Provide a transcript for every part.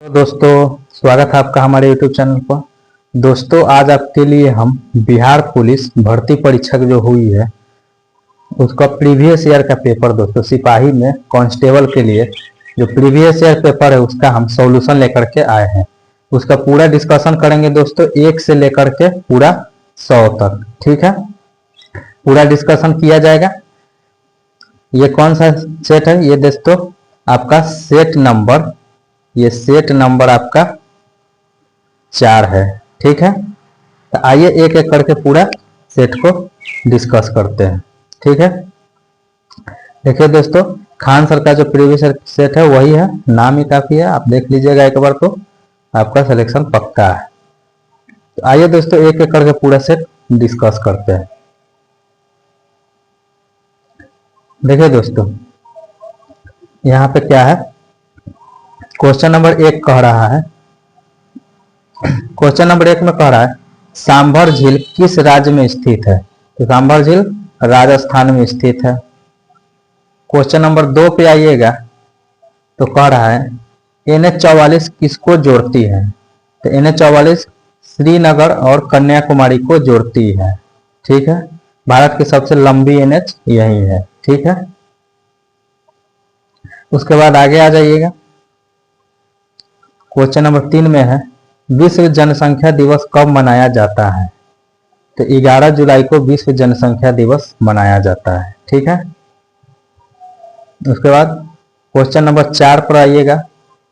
तो दोस्तों, स्वागत है आपका हमारे YouTube चैनल पर। दोस्तों, आज आपके लिए हम बिहार पुलिस भर्ती परीक्षा जो हुई है उसका प्रीवियस ईयर का पेपर, दोस्तों सिपाही में कांस्टेबल के लिए जो प्रीवियस ईयर पेपर है उसका हम सॉल्यूशन लेकर के आए हैं। उसका पूरा डिस्कशन करेंगे दोस्तों, 1 से लेकर के पूरा 100 तक। ठीक है, पूरा डिस्कशन किया जाएगा। ये कौन सा सेट है? ये दोस्तों आपका सेट नंबर, ये सेट नंबर आपका 4 है। ठीक है, तो आइए एक एक करके पूरा सेट को डिस्कस करते हैं। ठीक है, देखिए दोस्तों, खान सर का जो प्रीवियस सेट है वही है, नाम ही काफी है, आप देख लीजिएगा एक बार तो आपका सिलेक्शन पक्का है। तो आइए दोस्तों एक एक करके पूरा सेट डिस्कस करते हैं। देखिए दोस्तों, यहाँ पे क्या है, क्वेश्चन नंबर 1 कह रहा है, क्वेश्चन नंबर 1 में कह रहा है सांभर झील किस राज्य में स्थित है? तो सांभर झील राजस्थान में स्थित है। क्वेश्चन नंबर 2 पे आइएगा तो कह रहा है NH44 किसको जोड़ती है? तो NH44 श्रीनगर और कन्याकुमारी को जोड़ती है। ठीक है, भारत की सबसे लंबी NH यही है। ठीक है, उसके बाद आगे आ जाइएगा, क्वेश्चन नंबर 3 में है विश्व जनसंख्या दिवस कब मनाया जाता है? तो 11 जुलाई को विश्व जनसंख्या दिवस मनाया जाता है। ठीक है, उसके बाद क्वेश्चन नंबर 4 पर आइएगा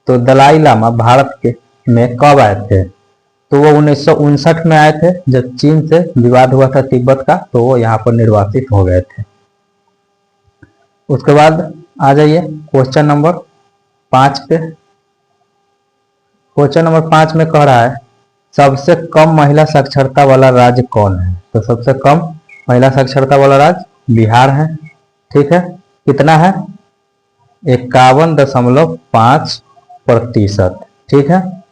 तो दलाई लामा भारत के में कब आए थे? तो वो 1959 में आए थे, जब चीन से विवाद हुआ था तिब्बत का, तो वो यहाँ पर निर्वासित हो गए थे। उसके बाद आ जाइए क्वेश्चन नंबर 5 पे। क्वेश्चन नंबर 5 में कह रहा है सबसे कम महिला साक्षरता वाला राज्य कौन है? तो सबसे कम महिला साक्षरता वाला राज्य बिहार है। ठीक है, कितना है? 51.5%। ठीक है,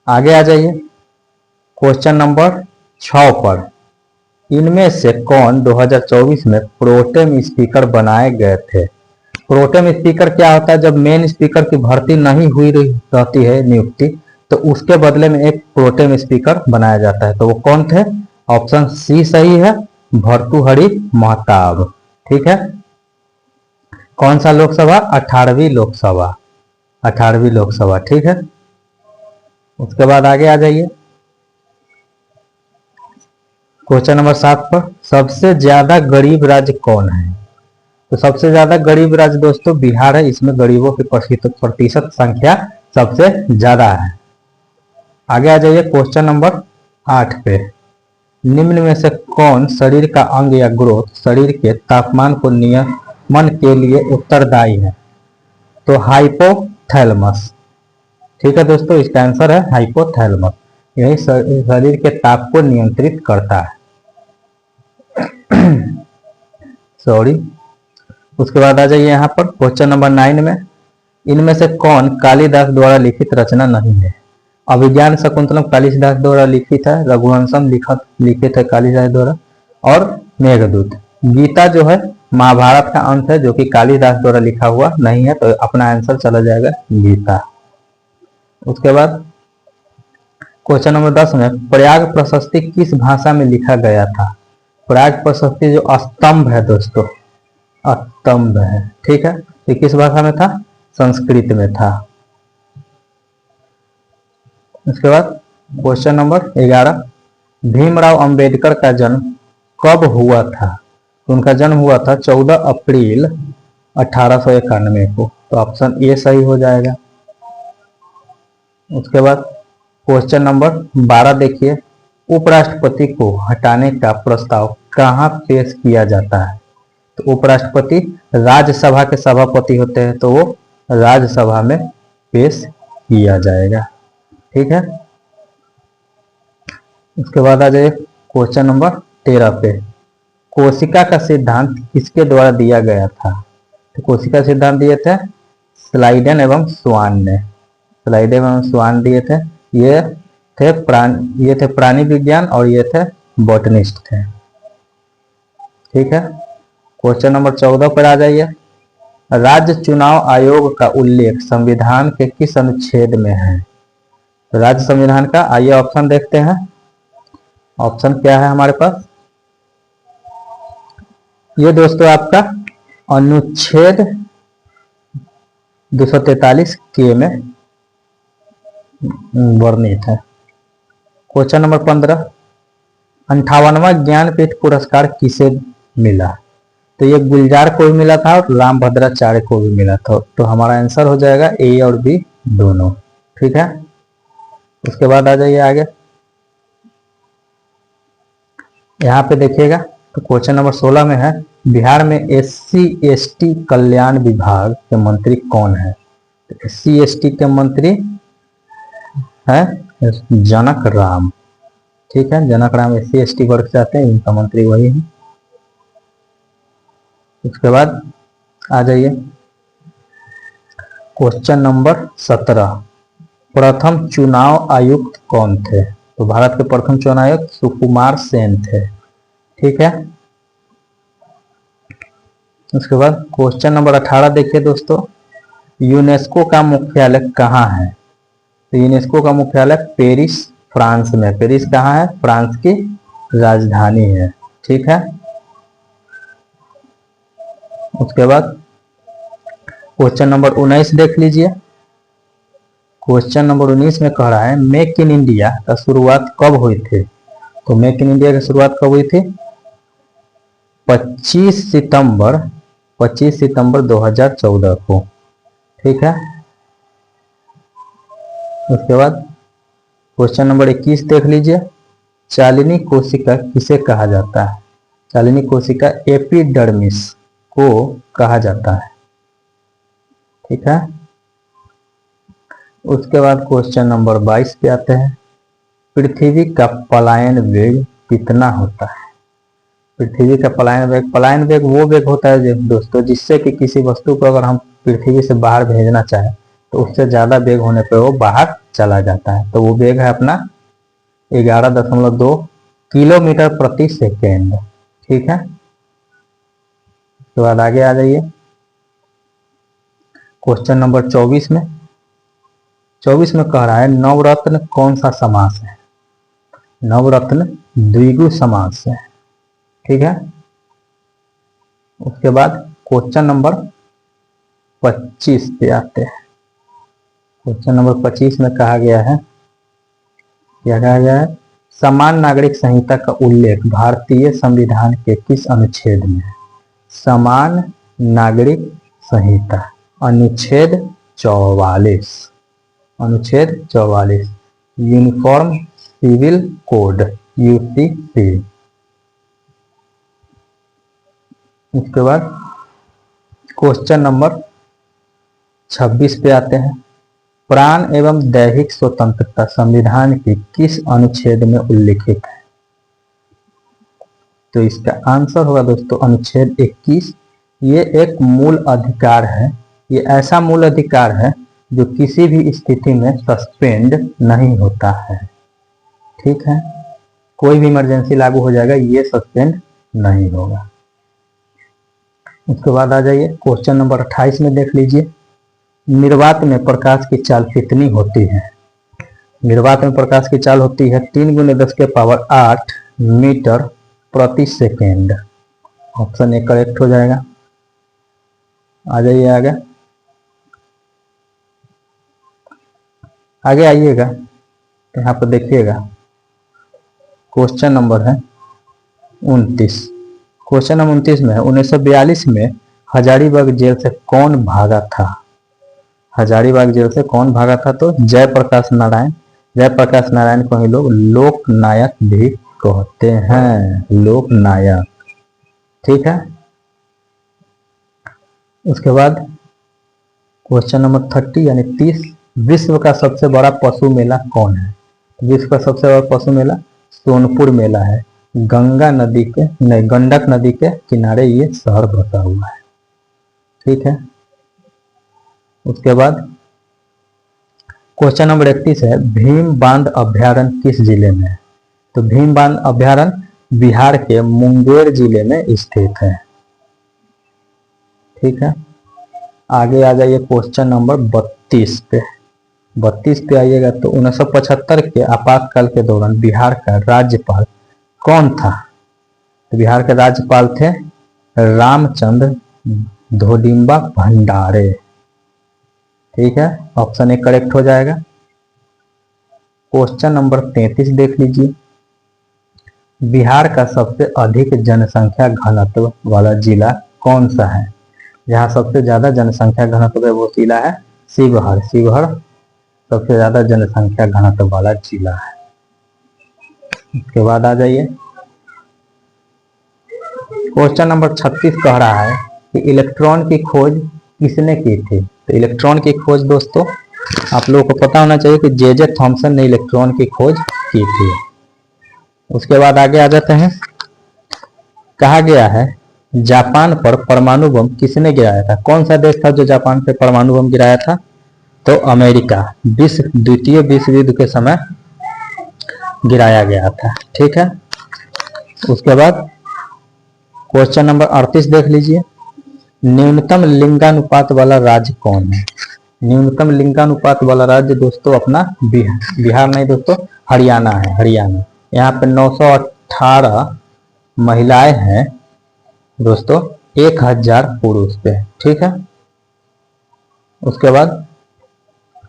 आगे आ जाइए क्वेश्चन नंबर 6 पर, इनमें से कौन 2024 में प्रोटेम स्पीकर बनाए गए थे? प्रोटेम स्पीकर क्या होता है? जब मेन स्पीकर की भर्ती नहीं हुई रहती है नियुक्ति, तो उसके बदले में एक प्रोटेम स्पीकर बनाया जाता है। तो वो कौन थे? ऑप्शन सी सही है, भर्तृहरि महताब। ठीक है, कौन सा लोकसभा? 18वीं लोकसभा, 18वीं लोकसभा। ठीक है, उसके बाद आगे आ जाइए क्वेश्चन नंबर 7 पर, सबसे ज्यादा गरीब राज्य कौन है? तो सबसे ज्यादा गरीब राज्य दोस्तों बिहार है, इसमें गरीबों की प्रतिशत संख्या सबसे ज्यादा है। आगे आ जाइए क्वेश्चन नंबर 8 पे, निम्न में से कौन शरीर का अंग या ग्रोथ शरीर के तापमान को नियमन के लिए उत्तरदायी है? तो हाइपोथैलेमस। ठीक है दोस्तों, इसका आंसर है हाइपोथैलेमस, यही शरीर के ताप को नियंत्रित करता है। सॉरी। उसके बाद आ जाइए यहाँ पर क्वेश्चन नंबर 9 में, इनमें से कौन कालिदास द्वारा लिखित रचना नहीं है? अभिज्ञान शकुंतलम कालिदास द्वारा लिखित है, रघुवंशम लिखित है कालिदास द्वारा, और मेघदूत। गीता जो है महाभारत का अंश है, जो कि कालिदास द्वारा लिखा हुआ नहीं है, तो अपना आंसर चला जाएगा गीता। उसके बाद क्वेश्चन नंबर 10 में, प्रयाग प्रशस्ति किस भाषा में लिखा गया था? प्रयाग प्रशस्ति जो स्तंभ है दोस्तों, स्तंभ है। ठीक है, ये किस भाषा में था? संस्कृत में था। उसके बाद क्वेश्चन नंबर 11, भीमराव अंबेडकर का जन्म कब हुआ था? तो उनका जन्म हुआ था 14 अप्रैल 1891 को, तो ऑप्शन ए सही हो जाएगा। उसके बाद क्वेश्चन नंबर 12 देखिए, उपराष्ट्रपति को हटाने का प्रस्ताव कहाँ पेश किया जाता है? तो उपराष्ट्रपति राज्यसभा के सभापति होते हैं, तो वो राज्यसभा में पेश किया जाएगा। ठीक है, उसके बाद आ जाइए क्वेश्चन नंबर 13 पे, कोशिका का सिद्धांत किसके द्वारा दिया गया था? तो कोशिका सिद्धांत दिए थे स्लाइडेन एवं स्वान ने, स्लाइडेन एवं स्वान दिए थे। ये थे प्राणी विज्ञान और ये थे बॉटनिस्ट थे। ठीक है, क्वेश्चन नंबर 14 पर आ जाइए, राज्य चुनाव आयोग का उल्लेख संविधान के किस अनुच्छेद में है? तो राज्य संविधान का, आइए ऑप्शन देखते हैं। ऑप्शन क्या है हमारे पास? ये दोस्तों आपका अनुच्छेद 243 के में वर्णित है। क्वेश्चन नंबर 15, 58वां ज्ञानपीठ पुरस्कार किसे मिला? तो ये गुलजार को भी मिला था और रामभद्राचार्य को भी मिला था। तो हमारा आंसर हो जाएगा ए और बी दोनों। ठीक है, उसके बाद आ जाइए आगे। यहाँ पे देखिएगा, तो क्वेश्चन नंबर 16 में है, बिहार में SC/ST कल्याण विभाग के मंत्री कौन है? तो SC/ST के मंत्री है जनक राम। ठीक है, जनक राम SC/ST वर्ग से आते हैं, इनका मंत्री वही है। उसके बाद आ जाइए क्वेश्चन नंबर 17, प्रथम चुनाव आयुक्त कौन थे? तो भारत के प्रथम चुनाव आयुक्त सुकुमार सेन थे। ठीक है, उसके बाद क्वेश्चन नंबर 18 देखिए दोस्तों, यूनेस्को का मुख्यालय कहाँ है? तो यूनेस्को का मुख्यालय पेरिस, फ्रांस में। पेरिस कहाँ है? फ्रांस की राजधानी है। ठीक है, उसके बाद क्वेश्चन नंबर 19 देख लीजिए। क्वेश्चन नंबर 19 में कह रहा है, मेक इन इंडिया का शुरुआत कब हुई थी? तो मेक इन इंडिया की शुरुआत कब हुई थी? 25 सितंबर 2014 को। ठीक है, उसके बाद क्वेश्चन नंबर 21 देख लीजिए, चालिनी कोशिका किसे कहा जाता है? चालिनी कोशिका एपिडर्मिस को कहा जाता है। ठीक है, उसके बाद क्वेश्चन नंबर 22 पे आते हैं, पृथ्वी का पलायन वेग कितना होता है? पृथ्वी का पलायन वेग वो वेग होता है दोस्तों जिससे कि किसी वस्तु को अगर हम पृथ्वी से बाहर भेजना चाहें तो उससे ज्यादा वेग होने पर वो बाहर चला जाता है। तो वो वेग है अपना 11.2 किलोमीटर प्रति सेकेंड। ठीक है, उसके बाद आगे आ जाइए क्वेश्चन नंबर 24 में। 24 में कह रहा है, नवरत्न कौन सा समास है? नवरत्न द्विगु समास है। ठीक है, उसके बाद क्वेश्चन नंबर 25 पे आते हैं। क्वेश्चन नंबर 25 में कहा गया है, क्या कहा गया है? समान नागरिक संहिता का उल्लेख भारतीय संविधान के किस अनुच्छेद में है? समान नागरिक संहिता अनुच्छेद 44। अनुच्छेद 44 यूनिफॉर्म सिविल कोड UCC। उसके बाद क्वेश्चन नंबर 26 पे आते हैं, प्राण एवं दैहिक स्वतंत्रता संविधान के किस अनुच्छेद में उल्लिखित है? तो इसका आंसर होगा दोस्तों अनुच्छेद 21। ये एक मूल अधिकार है, ये ऐसा मूल अधिकार है जो किसी भी स्थिति में सस्पेंड नहीं होता है। ठीक है, कोई भी इमरजेंसी लागू हो जाएगा, ये सस्पेंड नहीं होगा। उसके बाद आ जाइए क्वेश्चन नंबर 28 में देख लीजिए, निर्वात में प्रकाश की चाल कितनी होती है? निर्वात में प्रकाश की चाल होती है 3 × 10⁸ मीटर प्रति सेकेंड। ऑप्शन ए करेक्ट हो जाएगा। आ जाइए आगे, आगे आइएगा, यहाँ पर देखिएगा क्वेश्चन नंबर है 29। क्वेश्चन नंबर 29 में है, 1942 में हजारीबाग जेल से कौन भागा था? हजारीबाग जेल से कौन भागा था? तो जयप्रकाश नारायण। जयप्रकाश नारायण को ही लोग लोकनायक भी कहते हैं, लोकनायक। ठीक है, उसके बाद क्वेश्चन नंबर 30 यानी 30, विश्व का सबसे बड़ा पशु मेला कौन है? विश्व का सबसे बड़ा पशु मेला सोनपुर मेला है। गंडक नदी के किनारे ये शहर बसा हुआ है। ठीक है, उसके बाद क्वेश्चन नंबर 31 है, भीम बांध अभ्यारण्य किस जिले में है? तो भीम बांध अभ्यारण्य बिहार के मुंगेर जिले में स्थित है। ठीक है, आगे आ जाइए क्वेश्चन नंबर 32 पे। 32 पे आइएगा तो 1975 के आपातकाल के दौरान बिहार का राज्यपाल कौन था? तो बिहार के राज्यपाल थे रामचंद्र धोडिम्बा भंडारे। ठीक है, ऑप्शन ए करेक्ट हो जाएगा। क्वेश्चन नंबर 33 देख लीजिए। बिहार का सबसे अधिक जनसंख्या घनत्व वाला जिला कौन सा है? जहाँ सबसे ज्यादा जनसंख्या घनत्व है वो जिला है शिवहर। शिवहर सबसे ज्यादा जनसंख्या घनत्व वाला जिला है। इसके बाद आ जाइए क्वेश्चन नंबर 36 कह रहा है कि इलेक्ट्रॉन की खोज किसने की थी? तो इलेक्ट्रॉन की खोज दोस्तों आप लोगों को पता होना चाहिए कि जे थॉमसन ने इलेक्ट्रॉन की खोज की थी। उसके बाद आगे आ जाते हैं। कहा गया है जापान पर परमाणु बम किसने गिराया था? कौन सा देश था जो जापान पर परमाणु बम गिराया था? तो अमेरिका। द्वितीय विश्व युद्ध के समय गिराया गया था। ठीक है, उसके बाद क्वेश्चन नंबर 38 देख लीजिए। न्यूनतम लिंगानुपात वाला राज्य कौन है? न्यूनतम लिंगानुपात वाला राज्य दोस्तों अपना बिहार नहीं दोस्तों, हरियाणा है। हरियाणा, यहाँ पे 918 महिलाएं हैं दोस्तों, 1000 पुरुष पे। ठीक है, उसके बाद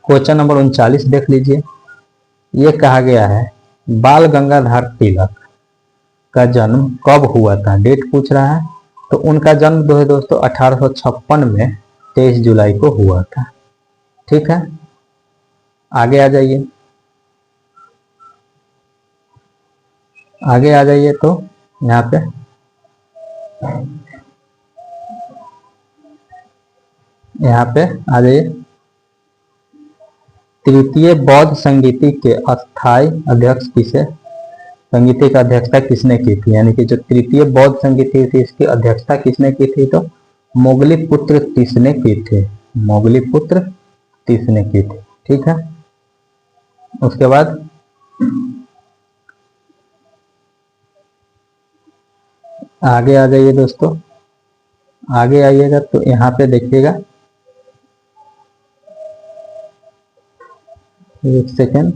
क्वेश्चन नंबर 39 देख लीजिए। ये कहा गया है बाल गंगाधर तिलक का जन्म कब हुआ था? डेट पूछ रहा है। तो उनका जन्म जो है दोस्तों 1856 में 23 जुलाई को हुआ था। ठीक है, आगे आ जाइए। आगे आ जाइए तो यहाँ पे आ जाइए। तृतीय बौद्ध संगीति के अस्थायी अध्यक्ष किसे? संगीति का अध्यक्षता किसने की थी? यानी कि जो तृतीय बौद्ध संगीति थी इसकी अध्यक्षता किसने की थी? तो मोगलीपुत्र तीस ने की थी। मोगलीपुत्र तीस ने की थी। ठीक है, उसके बाद आगे आ जाइए दोस्तों। आगे आइएगा तो यहाँ पे देखिएगा, एक सेकेंड।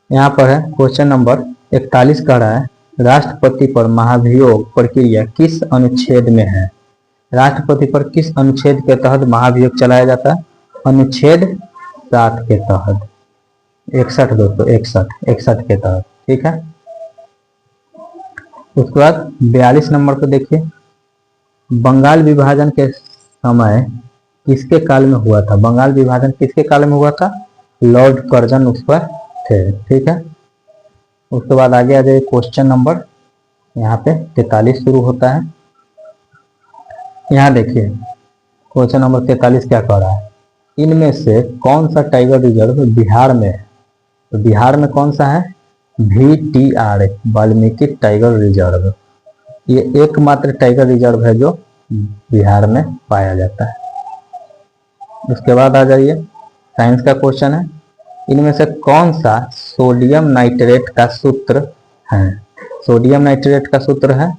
यहाँ पर है क्वेश्चन नंबर 41 कह रहा है राष्ट्रपति पर महाभियोग प्रक्रिया किस अनुच्छेद में है? राष्ट्रपति पर किस अनुच्छेद के तहत महाभियोग चलाया जाता है? अनुच्छेद 7 के तहत। 61 दोस्तों, 61 के तहत। ठीक है, उसके बाद 42 नंबर को देखिए। बंगाल विभाजन के समय किसके काल में हुआ था? बंगाल विभाजन किसके काल में हुआ था? लॉर्ड कर्जन उस पर थे। ठीक है, उसके बाद आगे आ जाए क्वेश्चन नंबर यहाँ पे 43 शुरू होता है। यहाँ देखिए क्वेश्चन नंबर 43 क्या कह रहा है? इनमें से कौन सा टाइगर रिजर्व बिहार में है? तो बिहार में कौन सा है? VTR Valmiki tiger reserve. ये एकमात्र टाइगर रिजर्व है जो बिहार में पाया जाता है। उसके बाद आ जाइए, साइंस का क्वेश्चन है। इनमें से कौन सा सोडियम नाइट्रेट का सूत्र है? सोडियम नाइट्रेट का सूत्र है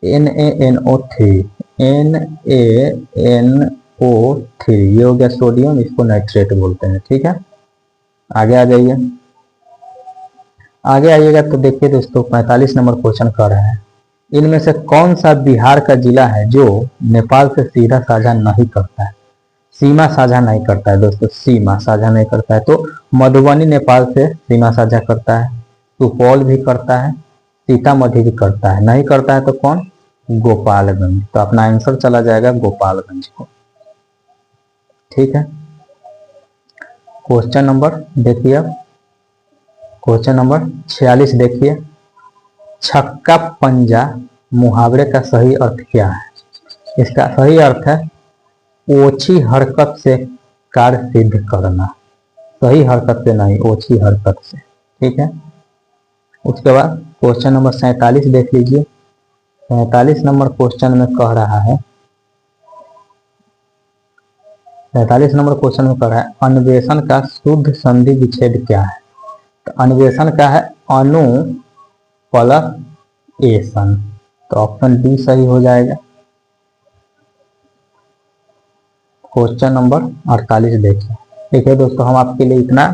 NaNO3। NaNO3 ये हो गया सोडियम, इसको नाइट्रेट बोलते हैं। ठीक है, आगे आ जाइए। आगे आइएगा तो देखिए दोस्तों 45 नंबर क्वेश्चन कर रहे हैं इनमें से कौन सा बिहार का जिला है जो नेपाल से सीधा साझा नहीं करता है? सीमा साझा नहीं करता है दोस्तों, सीमा साझा नहीं करता है। तो मधुबनी नेपाल से सीमा साझा करता है, सुपौल भी करता है, सीतामढ़ी भी करता है। नहीं करता है तो कौन? गोपालगंज। तो अपना आंसर चला जाएगा गोपालगंज को। ठीक है, क्वेश्चन नंबर देखिए, क्वेश्चन नंबर 46 देखिए। छक्का पंजा मुहावरे का सही अर्थ क्या है? इसका सही अर्थ है ओछी हरकत से कार्य सिद्ध करना। सही हरकत से नहीं, ओछी हरकत से। ठीक है, उसके बाद क्वेश्चन नंबर 47 देख लीजिए। 47 नंबर क्वेश्चन में कह रहा है 47 नंबर क्वेश्चन में कह रहा है अन्वेषण का शुद्ध संधि विच्छेद क्या है? तो अन्वेषण का है अनु प्लस एसन। तो ऑप्शन डी सही हो जाएगा। क्वेश्चन नंबर 48 देखिए। ठीक है दोस्तों, हम आपके लिए इतना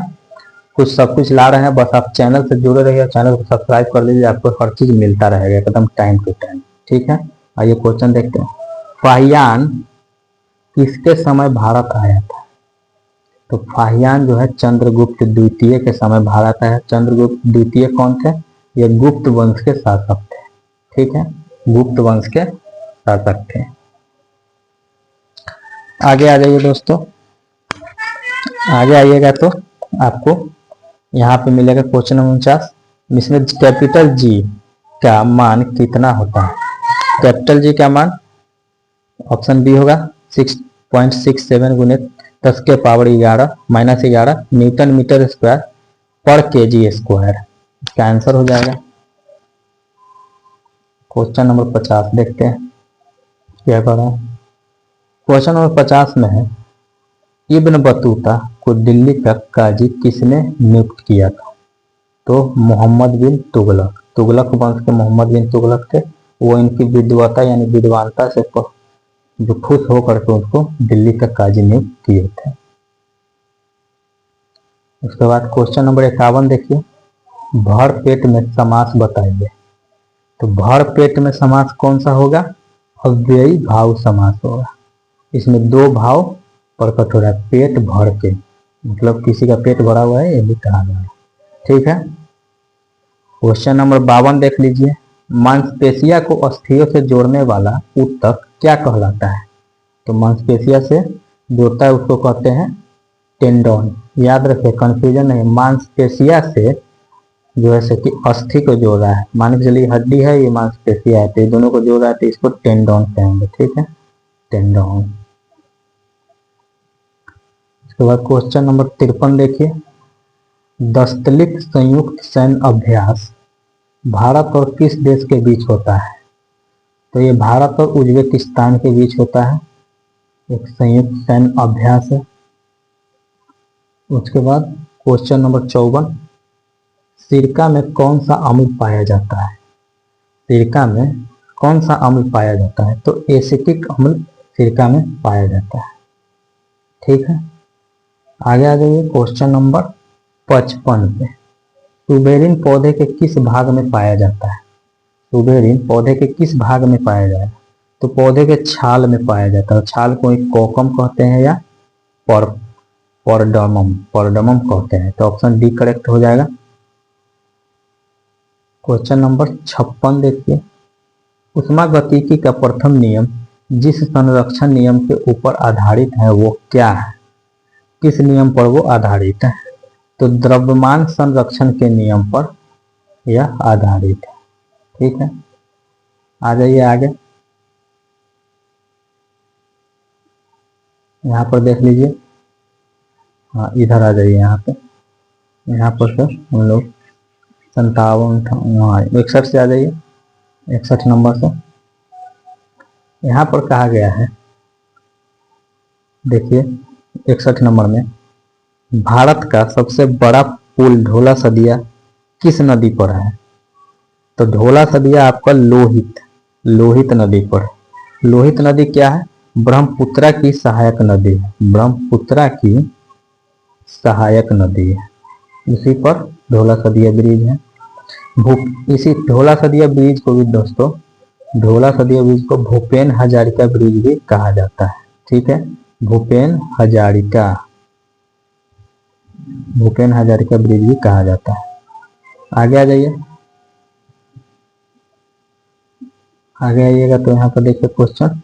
कुछ सब कुछ ला रहे हैं, बस आप चैनल से जुड़े रहिए, चैनल को सब्सक्राइब कर लीजिए, आपको हर चीज मिलता रहेगा एकदम टाइम टू टाइम। ठीक है, आइए क्वेश्चन देखते हैं। फाहियान किसके समय भारत आया था? तो फाहियान जो है चंद्रगुप्त द्वितीय के समय भारत आया। चंद्रगुप्त द्वितीय कौन थे? ये गुप्त वंश के शासक थे। ठीक है, गुप्त वंश के शासक थे। आगे आ जाइए दोस्तों, आगे आइएगा तो आपको यहाँ पे मिलेगा क्वेश्चन नंबर 49। इसमें कैपिटल जी का मान कितना होता है? कैपिटल जी का मान ऑप्शन बी होगा 6.67 गुने 10 के power 11 minus 11 newton metre square पर केजी स्क्वायर। इसका आंसर हो जाएगा। क्वेश्चन नंबर 50 देखते हैं क्या कर रहा है। क्वेश्चन नंबर 50 में है, इब्न बतूता को दिल्ली का काजी किसने नियुक्त किया था? तो मोहम्मद बिन तुगलक। तुगलक वंश के मोहम्मद बिन तुगलक थे। वो इनकी विद्वता यानी विद्वानता से जो खुश होकर के उसको दिल्ली का काजी नियुक्त किए थे। उसके बाद क्वेश्चन नंबर 51 देखिए, भर पेट में समास बताइए। तो भर पेट में समास कौन सा होगा? अव्ययी भाव समास होगा। इसमें दो भाव प्रकट हो रहा है, पेट भर के, मतलब किसी का पेट भरा हुआ है, ये भी कहा गया है। ठीक है, क्वेश्चन नंबर 52 देख लीजिए, मांसपेशिया को अस्थियों से जोड़ने वाला ऊतक क्या कहलाता है? तो मांसपेशिया से जोड़ता है उसको कहते हैं टेंडन। याद रखिए, कंफ्यूजन नहीं, मांसपेशिया से जो है कि अस्थि को जोड़ रहा है, मान के चलिए हड्डी है, ये मांसपेशिया है, तो ये दोनों को जोड़ रहा है, तो इसको टेंडन कहेंगे। ठीक है, टेंडन। उसके बाद क्वेश्चन नंबर 53 देखिए, दस्तलिक संयुक्त सैन्य अभ्यास भारत और किस देश के बीच होता है? तो ये भारत और उज्बेकिस्तान के बीच होता है, एक संयुक्त सैन्य अभ्यास है। उसके बाद क्वेश्चन नंबर 54, सिरका में कौन सा अम्ल पाया जाता है? सिरका में कौन सा अम्ल पाया जाता है? तो एसिटिक अम्ल सिरका में पाया जाता है। ठीक है, आगे आ जाइए क्वेश्चन नंबर 55 पे, सुबेरिन पौधे के किस भाग में पाया जाता है? सुबेरिन पौधे के किस भाग में पाया जाएगा? तो पौधे के छाल में पाया जाता है। छाल को एक कोकम कहते हैं या पर्डमम कहते हैं। तो ऑप्शन डी करेक्ट हो जाएगा। क्वेश्चन नंबर 56 देखिए, उष्मागतिकी का प्रथम नियम जिस संरक्षण नियम के ऊपर आधारित है वो क्या है? किस नियम पर वो आधारित है? तो द्रव्यमान संरक्षण के नियम पर यह आधारित है। ठीक है, आ जाइए आगे, यहाँ पर देख लीजिए। हाँ, इधर आ जाइए, यहाँ पर से हम लोग 57 61 से आ जाइए, 61 नंबर से। यहाँ पर कहा गया है, देखिए 61 नंबर में, भारत का सबसे बड़ा पुल ढोला सदिया किस नदी पर है? तो ढोला सदिया आपका लोहित नदी पर। लोहित नदी क्या है? ब्रह्मपुत्रा की सहायक नदी है, ब्रह्मपुत्रा की सहायक नदी है, इसी पर ढोला सदिया ब्रिज है। इसी ढोला सदिया ब्रिज को भी दोस्तों, ढोला सदिया ब्रिज को भूपेन हजारिका ब्रिज भी कहा जाता है। ठीक है, भूपेन हजारिका ब्रिज भी कहा जाता है। आगे आ जाइए, आगे आइएगा तो यहाँ पर देखिए क्वेश्चन,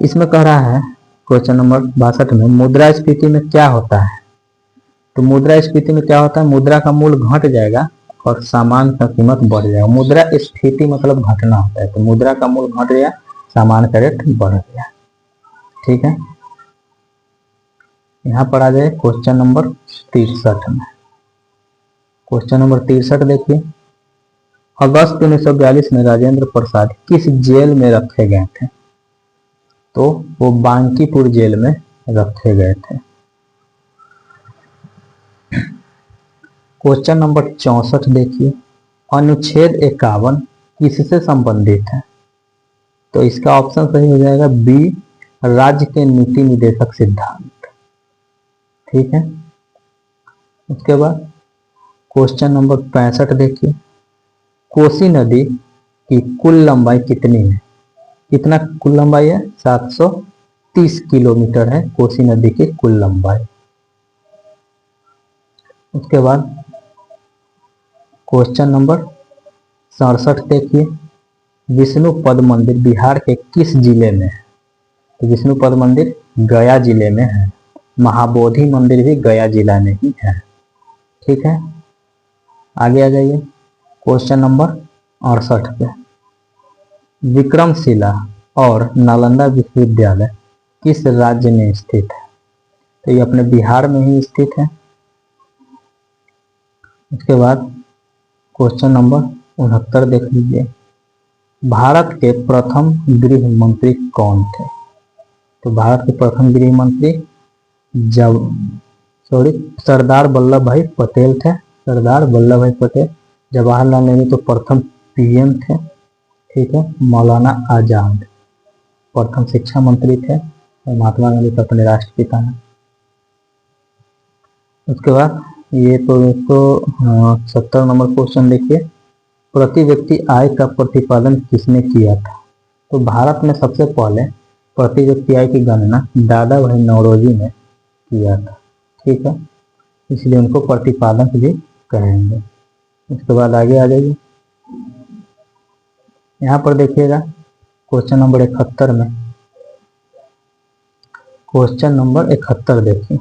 इसमें कह रहा है क्वेश्चन नंबर 62 में, मुद्रास्फीति में क्या होता है? तो मुद्रास्फीति में क्या होता है? मुद्रा का मूल्य घट जाएगा और सामान का कीमत बढ़ जाएगा। मुद्रास्फीति मतलब घटना होता है, तो मुद्रा का मूल्य घट गया, सामान का रेट बढ़ गया। ठीक है, यहाँ पर आ जाए क्वेश्चन नंबर 63 में। क्वेश्चन नंबर 63 देखिए, अगस्त 1942 में राजेंद्र प्रसाद किस जेल में रखे गए थे? तो वो बांकीपुर जेल में रखे गए थे। क्वेश्चन नंबर 64 देखिए, अनुच्छेद 51 किससे संबंधित है? तो इसका ऑप्शन सही हो जाएगा बी, राज्य के नीति निदेशक सिद्धांत। ठीक है। उसके बाद क्वेश्चन नंबर 65 देखिए, कोसी नदी की कुल लंबाई कितनी है? कितना कुल लंबाई है? 730 किलोमीटर है कोसी नदी की कुल लंबाई। उसके बाद क्वेश्चन नंबर 67 देखिए, विष्णुपद मंदिर बिहार के किस जिले में है? तो विष्णुपद मंदिर गया जिले में है। महाबोधि मंदिर भी गया जिला में ही है। ठीक है, आगे आ जाइए क्वेश्चन नंबर 68 पे, विक्रमशिला और नालंदा विश्वविद्यालय किस राज्य में स्थित है? तो ये अपने बिहार में ही स्थित है। उसके बाद क्वेश्चन नंबर 69 देख लीजिए, भारत के प्रथम गृह मंत्री कौन थे? तो भारत के प्रथम गृह मंत्री सरदार वल्लभ भाई पटेल थे। सरदार वल्लभ भाई पटेल। जवाहरलाल नेहरू तो प्रथम पीएम थे। ठीक है। मौलाना आजाद प्रथम शिक्षा मंत्री थे और महात्मा गांधी तो अपने राष्ट्रपिता हैं। उसके बाद ये तो 70 नंबर क्वेश्चन देखिए, प्रति व्यक्ति आय का प्रतिपादन किसने किया था? तो भारत में सबसे पहले प्रति व्यक्ति आय की गणना दादा भाई नौरोजी ने किया था। ठीक है, इसलिए उनको प्रतिपादक भी कहेंगे। उसके बाद आगे आ जाइए, यहाँ पर देखिएगा क्वेश्चन नंबर 71 में, क्वेश्चन नंबर 71 देखिए,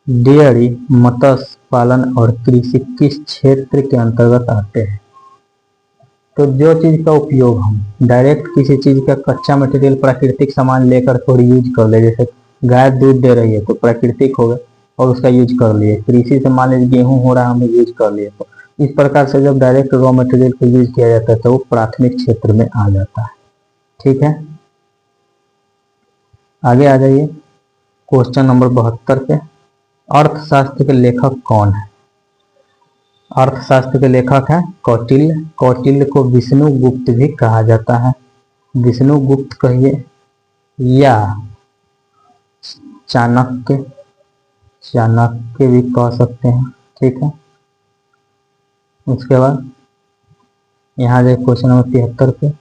डेयरी, मत्स्य पालन और कृषि किस क्षेत्र के अंतर्गत आते हैं? तो जो चीज का उपयोग हम डायरेक्ट किसी चीज का कच्चा मटेरियल प्राकृतिक सामान लेकर थोड़ी यूज कर ले, जैसे गाय दूध दे रही है तो प्राकृतिक हो गए और उसका यूज कर लिए। कृषि से मान लीजिए गेहूं हो रहा है, हमें यूज कर लिए। तो इस प्रकार से जब डायरेक्ट रॉ मटेरियल को यूज किया जाता है तो वो प्राथमिक क्षेत्र में आ जाता है। ठीक है, आगे आ जाइए क्वेश्चन नंबर 72 पे, अर्थशास्त्र के लेखक कौन है? अर्थशास्त्र के लेखक है कौटिल्य। कौटिल्य को विष्णुगुप्त भी कहा जाता है। विष्णुगुप्त कहिए या चाणक्य, चाणक्य भी कह सकते हैं। ठीक है, उसके बाद यहाँ जाए क्वेश्चन नंबर 73 पे,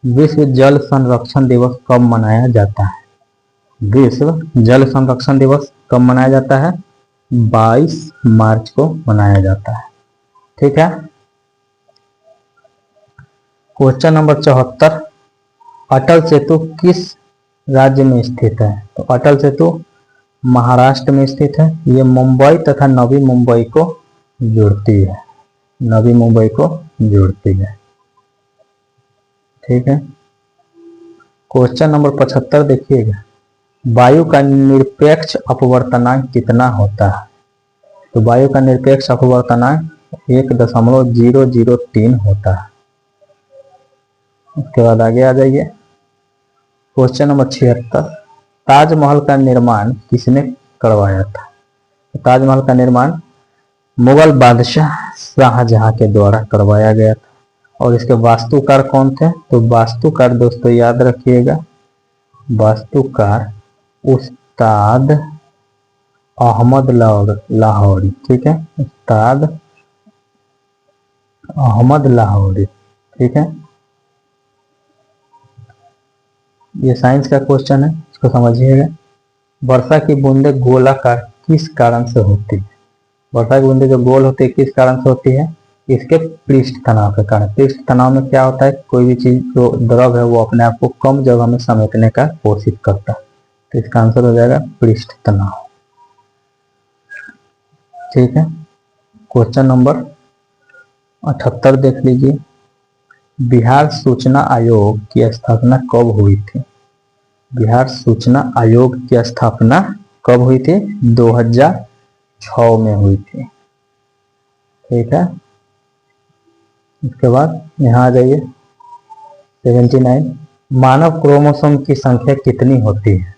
विश्व जल संरक्षण दिवस कब मनाया जाता है? विश्व जल संरक्षण दिवस कब मनाया जाता है? 22 मार्च को मनाया जाता है। ठीक है, क्वेश्चन नंबर 74, अटल सेतु किस राज्य में स्थित है? तो अटल सेतु महाराष्ट्र में स्थित है। ये मुंबई तथा नवी मुंबई को जोड़ती है। नवी मुंबई को जोड़ती है। ठीक है, क्वेश्चन नंबर 75 देखिएगा, वायु का निरपेक्ष अपवर्तनांक कितना होता है? तो वायु का निरपेक्ष अपवर्तनांक 1.003 होता है। उसके बाद आगे आ जाइए क्वेश्चन नंबर 76, ताजमहल का निर्माण किसने करवाया था? तो ताजमहल का निर्माण मुगल बादशाह शाहजहां के द्वारा करवाया गया था। और इसके वास्तुकार कौन थे? तो वास्तुकार दोस्तों याद रखिएगा, वास्तुकार उस्ताद अहमद लाहौरी। ठीक है, उस्ताद अहमद लाहौरी। ठीक है, ये साइंस का क्वेश्चन है, इसको समझिएगा। वर्षा की बूंदे गोलाकार किस कारण से होती है? वर्षा की बूंदे जो गोल होती है किस कारण से होती है? इसके पृष्ठ तनाव के कारण। पृष्ठ तनाव में क्या होता है, कोई भी चीज जो द्रव है वो अपने आप को कम जगह में समेटने का कोशिश करता है। तो इसका आंसर हो जाएगा पृष्ठ तनाव। ठीक है, क्वेश्चन नंबर 78 देख लीजिए, बिहार सूचना आयोग की स्थापना कब हुई थी? बिहार सूचना आयोग की स्थापना कब हुई थी? 2006 में हुई थी। ठीक है, इसके बाद यहाँ आ जाइए 79, मानव क्रोमोसोम की संख्या कितनी होती है?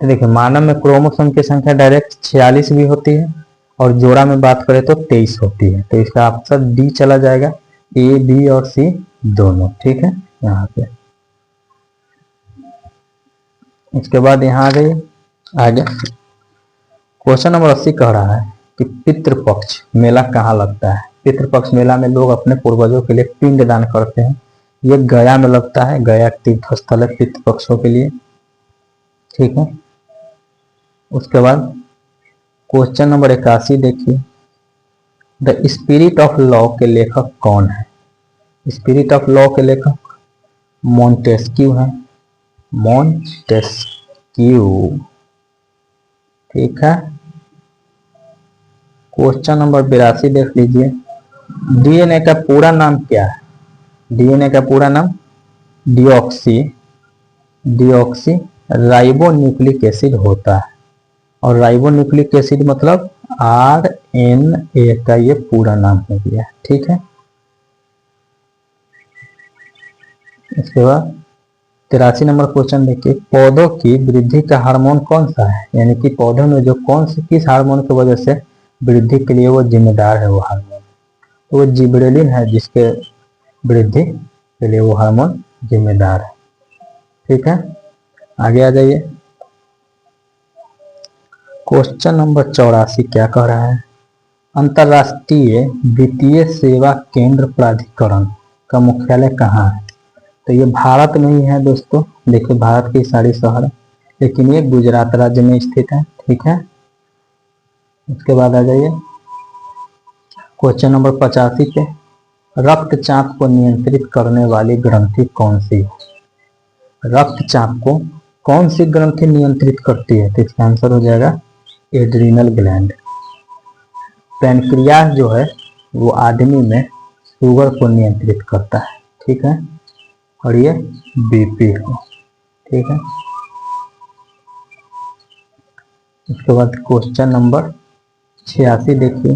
तो देखिए, मानव में क्रोमोसोम की संख्या डायरेक्ट 46 भी होती है और जोड़ा में बात करें तो 23 होती है। तो इसका ऑप्शन डी चला जाएगा, ए बी और सी दोनों, ठीक है यहाँ पे। इसके बाद यहाँ आ जाइए आगे, क्वेश्चन नंबर 80 कह रहा है कि पितृपक्ष मेला कहाँ लगता है। पितृपक्ष मेला में लोग अपने पूर्वजों के लिए पिंड दान करते हैं। ये गया में लगता है, गया तीर्थ स्थल है पितृपक्षों के लिए, ठीक है। उसके बाद क्वेश्चन नंबर 81 देखिए, द स्पिरिट ऑफ लॉ के लेखक कौन है। स्पिरिट ऑफ लॉ के लेखक मोंटेस्क्यू है, मोंटेस्क्यू, ठीक है। क्वेश्चन नंबर 82 देख लीजिए, डीएनए का पूरा नाम क्या है। डीएनए का पूरा नाम डिऑक्सी राइबोन्यूक्लिक एसिड होता है। और राइबोन्यूक्लिक एसिड मतलब आरएनए का ये पूरा नाम हो गया, ठीक है। इसके बाद 83 नंबर क्वेश्चन देखिए, पौधों की वृद्धि का हार्मोन कौन सा है। यानी कि पौधों में जो कौन से किस हार्मोन की वजह से वृद्धि के लिए वो जिम्मेदार है वो हार्मोन, तो वो जिबरेलिन है जिसके वृद्धि के लिए वो हार्मोन जिम्मेदार है, ठीक है। आगे आ जाइए, क्वेश्चन नंबर 84 क्या कह रहा है, अंतर्राष्ट्रीय वित्तीय सेवा केंद्र प्राधिकरण का मुख्यालय कहाँ है। तो ये भारत में ही है दोस्तों, देखिए भारत के सारे शहर, लेकिन ये गुजरात राज्य में स्थित है, ठीक है। उसके बाद आ जाइए क्वेश्चन नंबर 85 पे, रक्तचाप को नियंत्रित करने वाली ग्रंथि कौन सी है। रक्तचाप को कौन सी ग्रंथि नियंत्रित करती है, तो इसका आंसर हो जाएगा एड्रिनल ग्लैंड। पैनक्रियास जो है वो आदमी में शुगर को नियंत्रित करता है, ठीक है, और ये बीपी को, ठीक है। उसके बाद क्वेश्चन नंबर 86 देखिए,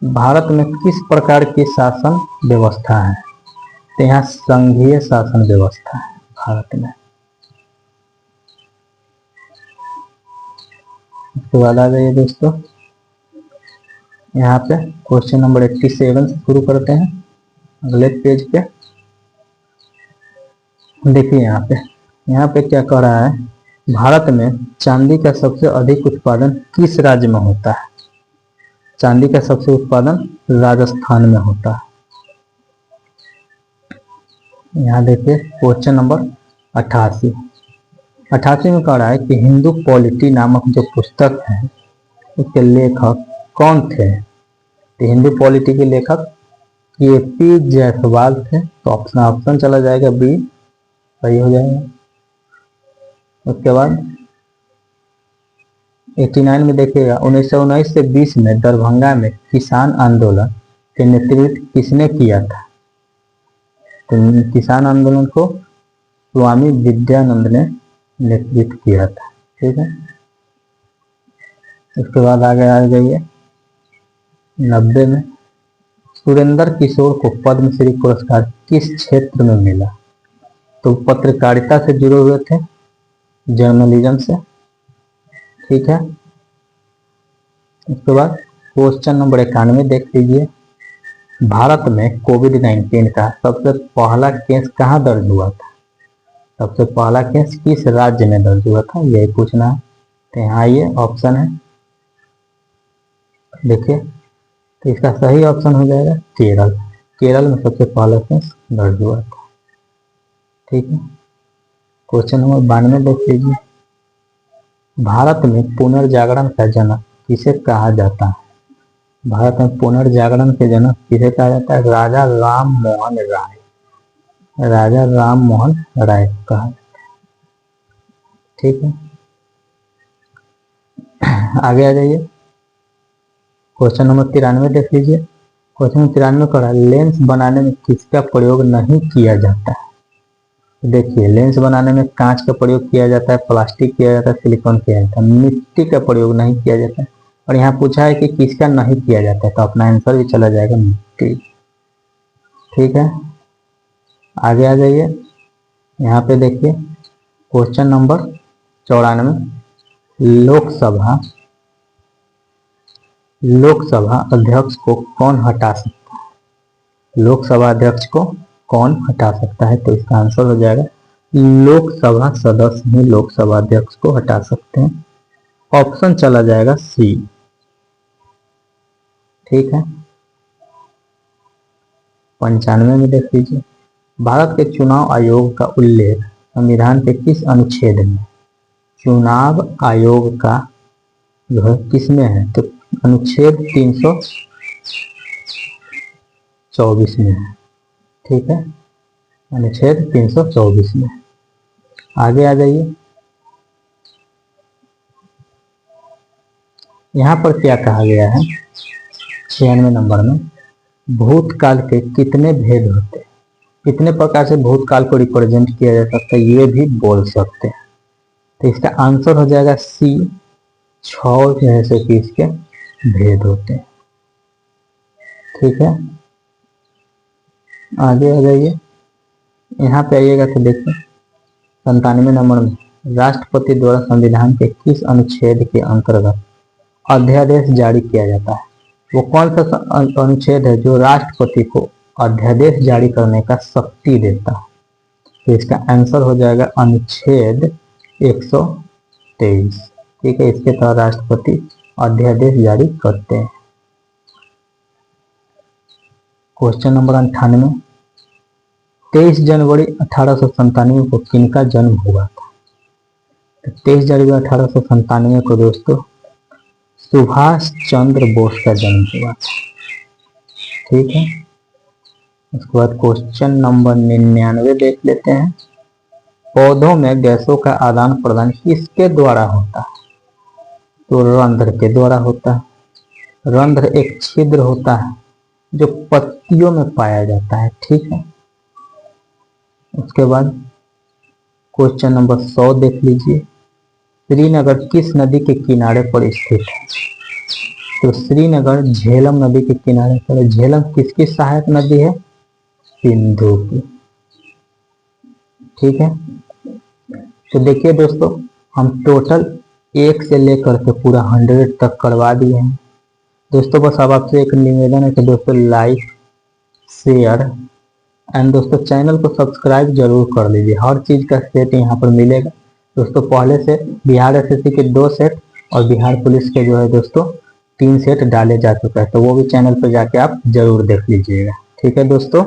भारत में किस प्रकार की शासन व्यवस्था है। तो यहाँ संघीय शासन व्यवस्था है भारत में। उसके बाद आ जाइए दोस्तों, यहाँ पे क्वेश्चन नंबर 87 से शुरू करते हैं अगले पेज पे। देखिए यहाँ पे क्या कह रहा है, भारत में चांदी का सबसे अधिक उत्पादन किस राज्य में होता है। चांदी का सबसे उत्पादन राजस्थान में होता है। यहाँ देखिए क्वेश्चन नंबर 88 में कह रहा है कि हिंदू पॉलिटी नामक जो पुस्तक है उसके लेखक कौन थे। तो हिंदू पॉलिटी के लेखक केपी जायसवाल थे, तो ऑप्शन चला जाएगा बी, सही हो जाएगा। उसके बाद 89 में देखिएगा, 1919 से 20 में दरभंगा में किसान आंदोलन के नेतृत्व किसने किया था। तो किसान आंदोलन को स्वामी विद्यानंद ने नेतृत्व किया था, ठीक है। उसके बाद आगे आ जाइए 90 में सुरेंद्र किशोर को पद्मश्री पुरस्कार किस क्षेत्र में मिला। तो पत्रकारिता से जुड़े हुए थे, जर्नलिज्म से, ठीक है। उसके बाद क्वेश्चन नंबर 91 देख लीजिए, भारत में कोविड-19 का सबसे पहला केस कहाँ दर्ज हुआ था। सबसे पहला केस किस राज्य में दर्ज हुआ था, यही पूछना है। तो यहाँ ये ऑप्शन है, देखिए, तो इसका सही ऑप्शन हो जाएगा केरल। केरल में सबसे पहला केस दर्ज हुआ था, ठीक है। क्वेश्चन नंबर 92 देख लीजिए, भारत में पुनर्जागरण का जनक किसे कहा जाता है। भारत में पुनर्जागरण के जनक किसे कहा जाता है, राजा राम मोहन राय। राजा राम मोहन राय कहा जाता है, ठीक है। आगे आ जाइए, क्वेश्चन नंबर 93 देख लीजिए। क्वेश्चन नंबर 93 का लेंस बनाने में किसका प्रयोग नहीं किया जाता है। देखिए लेंस बनाने में कांच का प्रयोग किया जाता है, प्लास्टिक किया जाता है, सिलिकॉन किया जाता है, मिट्टी का प्रयोग नहीं किया जाता है। और यहाँ पूछा है कि किसका नहीं किया जाता है, तो अपना आंसर भी चला जाएगा मिट्टी, ठीक है। आगे आ जाइए, यहाँ पे देखिए क्वेश्चन नंबर 94, लोकसभा अध्यक्ष को कौन हटा सकता है। लोकसभा अध्यक्ष को कौन हटा सकता है? तो इसका आंसर हो जाएगा लोकसभा सदस्य ही लोकसभा अध्यक्ष को हटा सकते हैं। ऑप्शन चला जाएगा सी। ठीक है, 95 में देख लीजिए, भारत के चुनाव आयोग का उल्लेख संविधान के किस अनुच्छेद में? चुनाव आयोग का जो है किसमें है? तो अनुच्छेद 324 में है। ठीक है, अनुच्छेद 324 में। आगे आ जाइए, यहाँ पर क्या कहा गया है 96 नंबर में, भूतकाल के कितने भेद होते हैं? कितने प्रकार से भूतकाल को रिप्रेजेंट किया जा सकता है, ये भी बोल सकते हैं। तो इसका आंसर हो जाएगा सी, 6 जैसे कि इसके भेद होते हैं। ठीक है, आगे आ जाइए, यहाँ पे आइएगा तो देखिए 97 नंबर में, राष्ट्रपति द्वारा संविधान के किस अनुच्छेद के अंतर्गत अध्यादेश जारी किया जाता है? वो कौन सा अनुच्छेद है जो राष्ट्रपति को अध्यादेश जारी करने का शक्ति देता है? तो इसका आंसर हो जाएगा अनुच्छेद 123। ठीक है, इसके तहत राष्ट्रपति अध्यादेश जारी करते हैं। क्वेश्चन नंबर 98, 23 जनवरी 1897 को किनका जन्म हुआ था? तो 23 जनवरी 1897 को दोस्तों सुभाष चंद्र बोस का जन्म हुआ था। ठीक है, उसके बाद क्वेश्चन नंबर 99 देख लेते हैं, पौधों में गैसों का आदान प्रदान किसके द्वारा होता है? तो रंध्र के द्वारा होता है। रंध्र एक छिद्र होता है जो पत्तियों में पाया जाता है। ठीक है, उसके बाद क्वेश्चन नंबर 100 देख लीजिए, श्रीनगर किस नदी के किनारे पर स्थित है? तो श्रीनगर झेलम नदी के किनारे पर है। झेलम किसकी सहायक नदी है? सिंधु की। ठीक है, तो देखिए दोस्तों, हम टोटल 1 से लेकर के पूरा 100 तक करवा दिए हैं। दोस्तों बस अब आपसे एक निवेदन है कि दोस्तों लाइक, शेयर एंड दोस्तों चैनल को सब्सक्राइब जरूर कर लीजिए। हर चीज़ का सेट यहाँ पर मिलेगा दोस्तों। पहले से बिहार एसएससी के 2 सेट और बिहार पुलिस के जो है दोस्तों 3 सेट डाले जा चुका है, तो वो भी चैनल पर जाके आप जरूर देख लीजिएगा। ठीक है दोस्तों।